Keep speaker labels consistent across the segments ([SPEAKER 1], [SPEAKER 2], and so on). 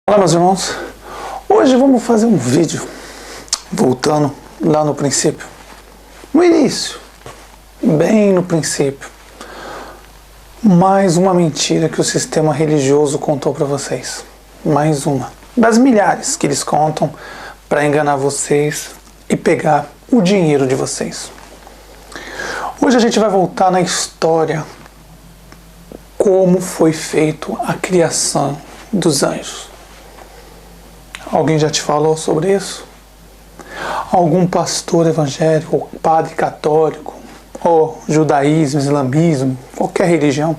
[SPEAKER 1] Olá, meus irmãos. Hoje vamos fazer um vídeo voltando lá no princípio, no início, bem no princípio. Mais uma mentira que o sistema religioso contou para vocês. Mais uma das milhares que eles contam para enganar vocês e pegar o dinheiro de vocês. Hoje a gente vai voltar na história, como foi feito a criação dos anjos. Alguém já te falou sobre isso? Algum pastor evangélico, ou padre católico, ou judaísmo, islamismo, qualquer religião,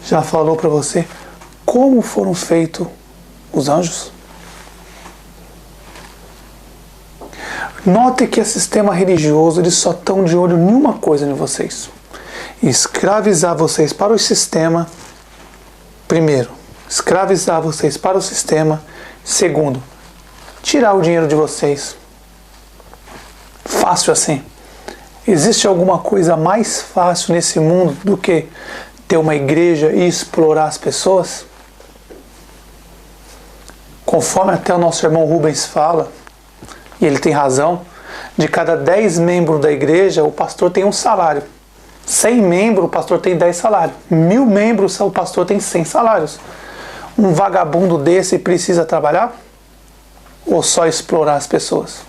[SPEAKER 1] já falou para você como foram feitos os anjos? Note que o sistema religioso, eles só estão de olho em uma coisa em vocês: escravizar vocês para o sistema. Primeiro, escravizar vocês para o sistema. Segundo, tirar o dinheiro de vocês. Fácil assim. Existe alguma coisa mais fácil nesse mundo do que ter uma igreja e explorar as pessoas? Conforme até o nosso irmão Rubens fala, e ele tem razão, de cada 10 membros da igreja, o pastor tem um salário. 100 membros, o pastor tem 10 salários. 1000 membros, o pastor tem 100 salários. Um vagabundo desse precisa trabalhar? Ou só explorar as pessoas?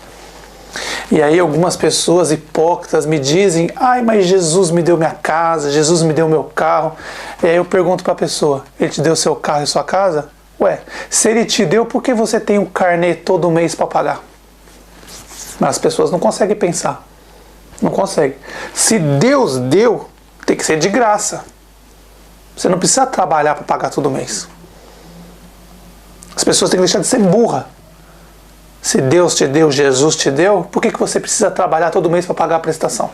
[SPEAKER 1] E aí algumas pessoas hipócritas me dizem: ai, mas Jesus me deu minha casa, Jesus me deu meu carro. E aí eu pergunto para a pessoa: ele te deu seu carro e sua casa? Ué, se ele te deu, por que você tem um carnê todo mês para pagar? Mas as pessoas não conseguem pensar. Não conseguem. Se Deus deu, tem que ser de graça. Você não precisa trabalhar para pagar todo mês. As pessoas têm que deixar de ser burra. Se Deus te deu, Jesus te deu, por que você precisa trabalhar todo mês para pagar a prestação?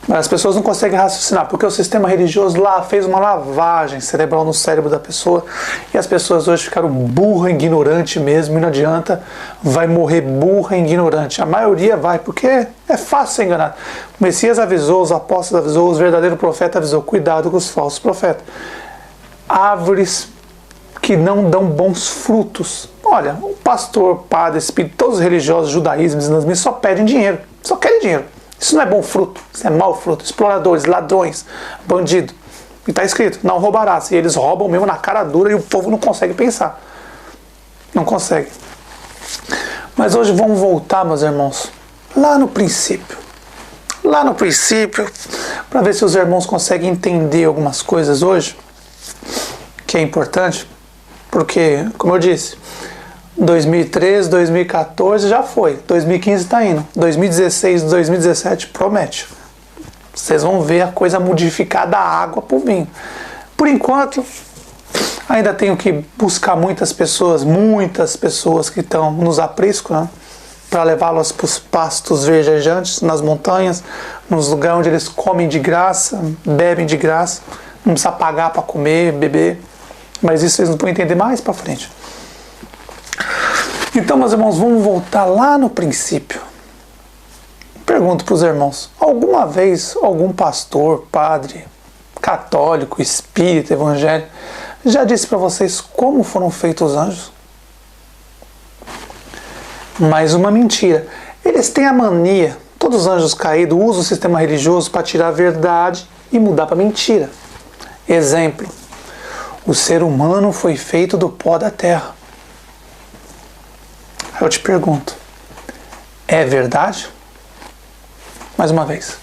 [SPEAKER 1] Mas as pessoas não conseguem raciocinar, porque o sistema religioso lá fez uma lavagem cerebral no cérebro da pessoa, e as pessoas hoje ficaram burra, ignorante mesmo, e não adianta, vai morrer burra e ignorante. A maioria vai, porque é fácil ser enganado. O Messias avisou, os apóstolos avisou, os verdadeiros profetas avisou: cuidado com os falsos profetas. Árvores que não dão bons frutos. Olha, o pastor, padre, espírito, todos os religiosos, judaísmo, islamismo, só pedem dinheiro, só querem dinheiro. Isso não é bom fruto, isso é mau fruto. Exploradores, ladrões, bandido. E está escrito: não roubarás. E eles roubam mesmo na cara dura, e o povo não consegue pensar. Não consegue. Mas hoje vamos voltar, meus irmãos, lá no princípio. Lá no princípio, para ver se os irmãos conseguem entender algumas coisas hoje, que é importante. Porque, como eu disse, 2013, 2014 já foi, 2015 está indo, 2016, 2017 promete. Vocês vão ver a coisa modificar da água para o vinho. Por enquanto, ainda tenho que buscar muitas pessoas que estão nos apriscos, né, para levá-las para os pastos verdejantes, nas montanhas, nos lugares onde eles comem de graça, bebem de graça, não precisa pagar para comer, beber. Mas isso vocês não vão entender mais para frente. Então, meus irmãos, vamos voltar lá no princípio. Pergunto para os irmãos: alguma vez algum pastor, padre, católico, espírita, evangélico, já disse para vocês como foram feitos os anjos? Mais uma mentira. Eles têm a mania, todos os anjos caídos usam o sistema religioso para tirar a verdade e mudar para mentira. Exemplo: o ser humano foi feito do pó da terra. Aí eu te pergunto: é verdade? Mais uma vez.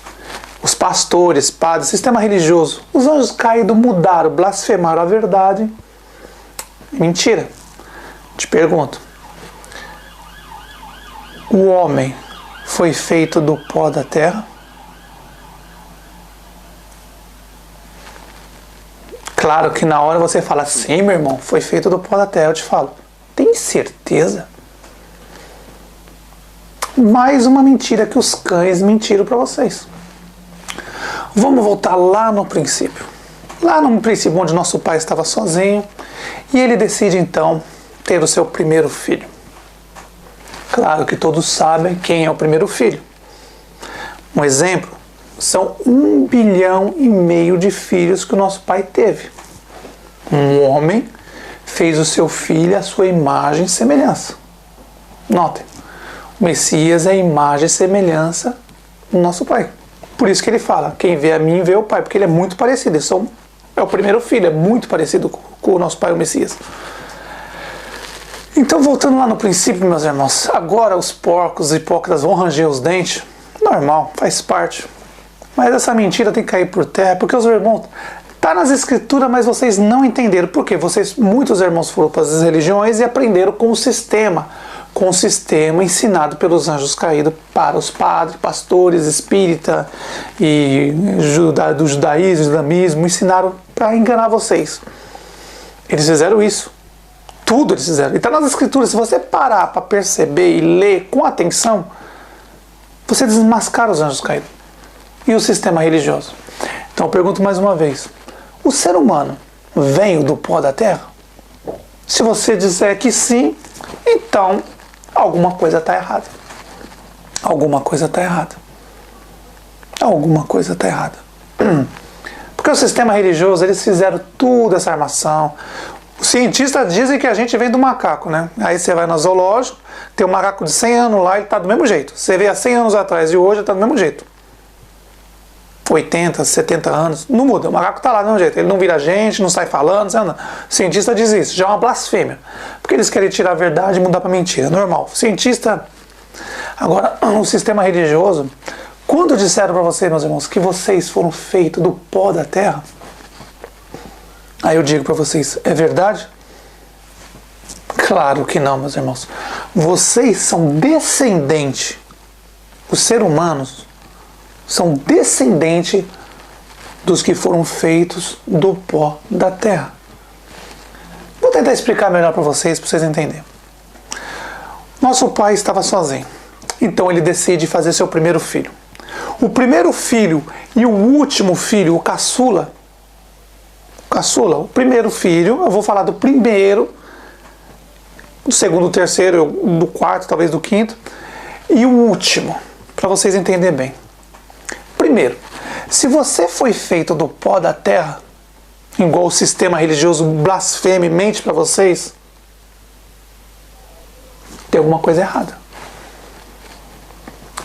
[SPEAKER 1] Os pastores, padres, sistema religioso, os anjos caídos mudaram, blasfemaram a verdade. Mentira. Te pergunto: o homem foi feito do pó da terra? Claro que na hora você fala: sim, meu irmão, foi feito do pó da terra. Eu te falo: tem certeza? Mais uma mentira que os cães mentiram para vocês. Vamos voltar lá no princípio. Lá no princípio, onde nosso pai estava sozinho, e ele decide então ter o seu primeiro filho. Claro que todos sabem quem é o primeiro filho. Um exemplo: são 1,5 bilhão de filhos que o nosso pai teve. Um homem fez o seu filho à sua imagem e semelhança. Notem, o Messias é a imagem e semelhança do nosso Pai. Por isso que ele fala, quem vê a mim vê o Pai, porque ele é muito parecido. É o primeiro filho, é muito parecido com o nosso Pai, o Messias. Então, voltando lá no princípio, meus irmãos, agora os porcos e hipócritas vão ranger os dentes. Normal, faz parte. Mas essa mentira tem que cair por terra, porque os irmãos, está nas escrituras, mas vocês não entenderam. Por quê? Muitos irmãos foram para as religiões e aprenderam com o sistema ensinado pelos anjos caídos para os padres, pastores, espírita e do judaísmo, islamismo, ensinaram para enganar vocês. Eles fizeram isso. Tudo eles fizeram. E está nas escrituras. Se você parar para perceber e ler com atenção, você desmascara os anjos caídos e o sistema religioso. Então eu pergunto mais uma vez: o ser humano veio do pó da terra? Se você disser que sim, então alguma coisa está errada. Alguma coisa está errada. Alguma coisa está errada. Porque o sistema religioso, eles fizeram toda essa armação. Os cientistas dizem que a gente vem do macaco, né? Aí você vai no zoológico, tem um macaco de 100 anos lá, ele está do mesmo jeito. Você vê há 100 anos atrás e hoje ele está do mesmo jeito. 80, 70 anos, não muda, o macaco está lá do mesmo jeito. Ele não vira gente, não sai falando, não. O cientista diz isso, já é uma blasfêmia. Porque eles querem tirar a verdade e mudar para mentira, normal. O cientista... Agora, o sistema religioso, quando disseram para vocês, meus irmãos, que vocês foram feitos do pó da terra, aí eu digo para vocês, é verdade? Claro que não, meus irmãos. Vocês são descendentes, os seres humanos são descendentes dos que foram feitos do pó da terra. Vou tentar explicar melhor para vocês entenderem. Nosso pai estava sozinho, então ele decide fazer seu primeiro filho. O primeiro filho e o último filho, o caçula, o primeiro filho, eu vou falar do primeiro, do segundo, do terceiro, do quarto, talvez do quinto, e o último, para vocês entenderem bem. Primeiro, se você foi feito do pó da terra, igual o sistema religioso blasfeme mente para vocês, tem alguma coisa errada.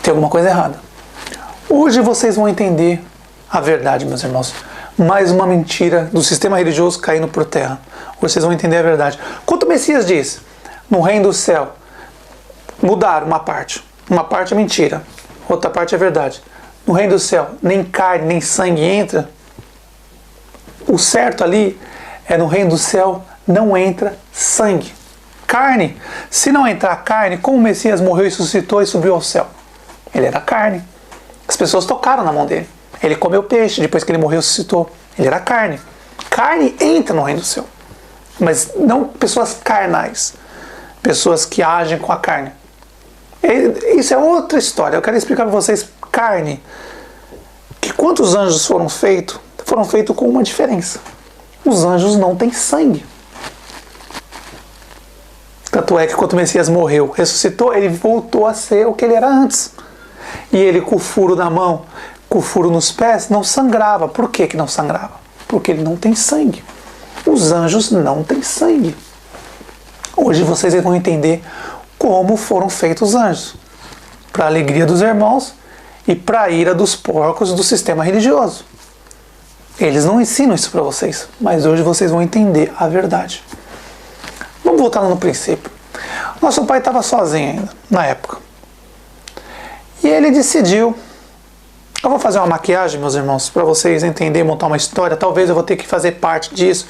[SPEAKER 1] Tem alguma coisa errada. Hoje vocês vão entender a verdade, meus irmãos. Mais uma mentira do sistema religioso caindo por terra. Hoje vocês vão entender a verdade. Quando o Messias diz, no reino do céu, mudaram uma parte. Uma parte é mentira, outra parte é verdade. No reino do céu, nem carne, nem sangue entra. O certo ali é no reino do céu, não entra sangue. Carne, se não entrar carne, como o Messias morreu e ressuscitou e subiu ao céu? Ele era carne. As pessoas tocaram na mão dele. Ele comeu peixe, depois que ele morreu e ressuscitou. Ele era carne. Carne entra no reino do céu. Mas não pessoas carnais. Pessoas que agem com a carne. Isso é outra história. Eu quero explicar para vocês carne. Que quantos anjos foram feitos com uma diferença. Os anjos não têm sangue. Tanto é que quando o Messias morreu, ressuscitou, ele voltou a ser o que ele era antes. E ele com o furo na mão, com o furo nos pés, não sangrava. Por que não sangrava? Porque ele não tem sangue. Os anjos não têm sangue. Hoje vocês vão entender como foram feitos os anjos. Para a alegria dos irmãos e para a ira dos porcos do sistema religioso. Eles não ensinam isso para vocês, mas hoje vocês vão entender a verdade. Vamos voltar lá no princípio. Nosso pai estava sozinho ainda, na época. E ele decidiu... Eu vou fazer uma maquiagem, meus irmãos, para vocês entenderem, montar uma história. Talvez eu vou ter que fazer parte disso,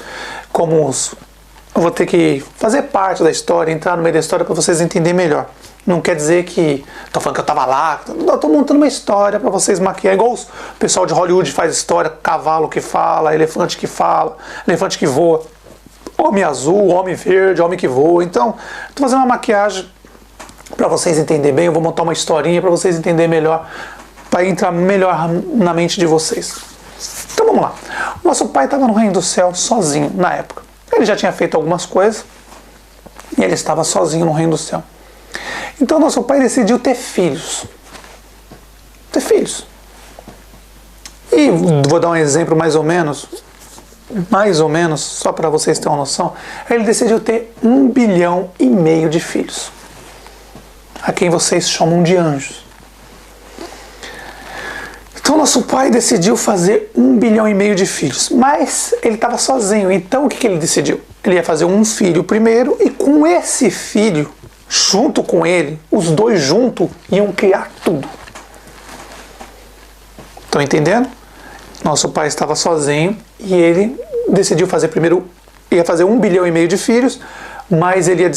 [SPEAKER 1] eu vou ter que fazer parte da história, entrar no meio da história para vocês entenderem melhor. Não quer dizer que... Estou falando que eu estava lá. Não, estou montando uma história para vocês maquiar. Igual o pessoal de Hollywood faz história. Cavalo que fala, elefante que fala, elefante que voa. Homem azul, homem verde, homem que voa. Então, estou fazendo uma maquiagem para vocês entenderem bem. Eu vou montar uma historinha para vocês entenderem melhor. Para entrar melhor na mente de vocês. Então vamos lá. Nosso pai estava no reino do céu sozinho na época. Ele já tinha feito algumas coisas. E ele estava sozinho no reino do céu. Então nosso pai decidiu ter filhos. Ter filhos. E vou dar um exemplo mais ou menos. mais ou menos, só para vocês terem uma noção, ele decidiu ter 1,5 bilhão de filhos, a quem vocês chamam de anjos. Então nosso pai decidiu fazer 1,5 bilhão de filhos, mas ele estava sozinho. Então o que ele decidiu? Ele ia fazer um filho primeiro, e com esse filho, junto com ele, os dois juntos iam criar tudo. Estão entendendo? Nosso pai estava sozinho e ele decidiu fazer primeiro, ia fazer 1,5 bilhão de filhos, mas ele ia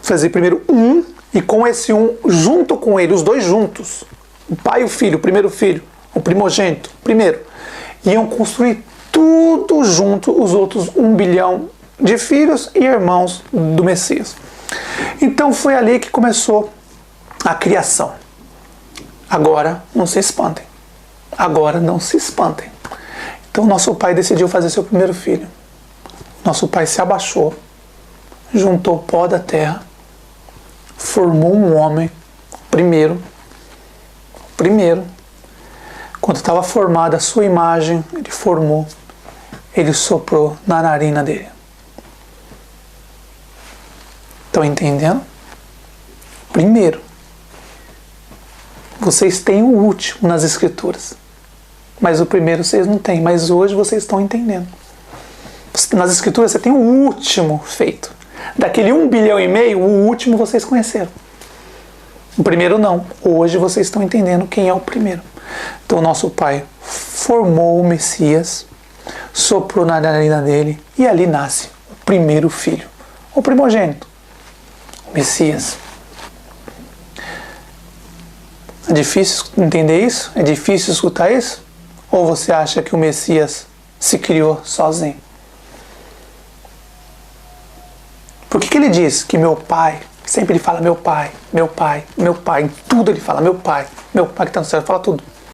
[SPEAKER 1] fazer primeiro um, e com esse um, junto com ele, os dois juntos, o pai e o filho, o primeiro filho, o primogênito, primeiro, iam construir tudo junto, os outros 1 bilhão de filhos e irmãos do Messias. Então foi ali que começou a criação. Agora não se espantem. Agora não se espantem. Então nosso pai decidiu fazer seu primeiro filho. Nosso pai se abaixou, juntou pó da terra, formou um homem, primeiro, quando estava formada a sua imagem, ele formou, ele soprou na narina dele. Estão entendendo? Primeiro, vocês têm o último nas escrituras, mas o primeiro vocês não têm, mas hoje vocês estão entendendo. Nas escrituras você tem o último feito. Daquele 1,5 bilhão, o último vocês conheceram. O primeiro não. Hoje vocês estão entendendo quem é o primeiro. Então nosso pai formou o Messias, soprou na narina dele, e ali nasce o primeiro filho, o primogênito, o Messias. É difícil entender isso? É difícil escutar isso? Ou você acha que o Messias se criou sozinho? Por que ele diz que meu pai, sempre ele fala meu pai, meu pai, meu pai, em tudo ele fala meu pai que está no céu, ele fala tudo.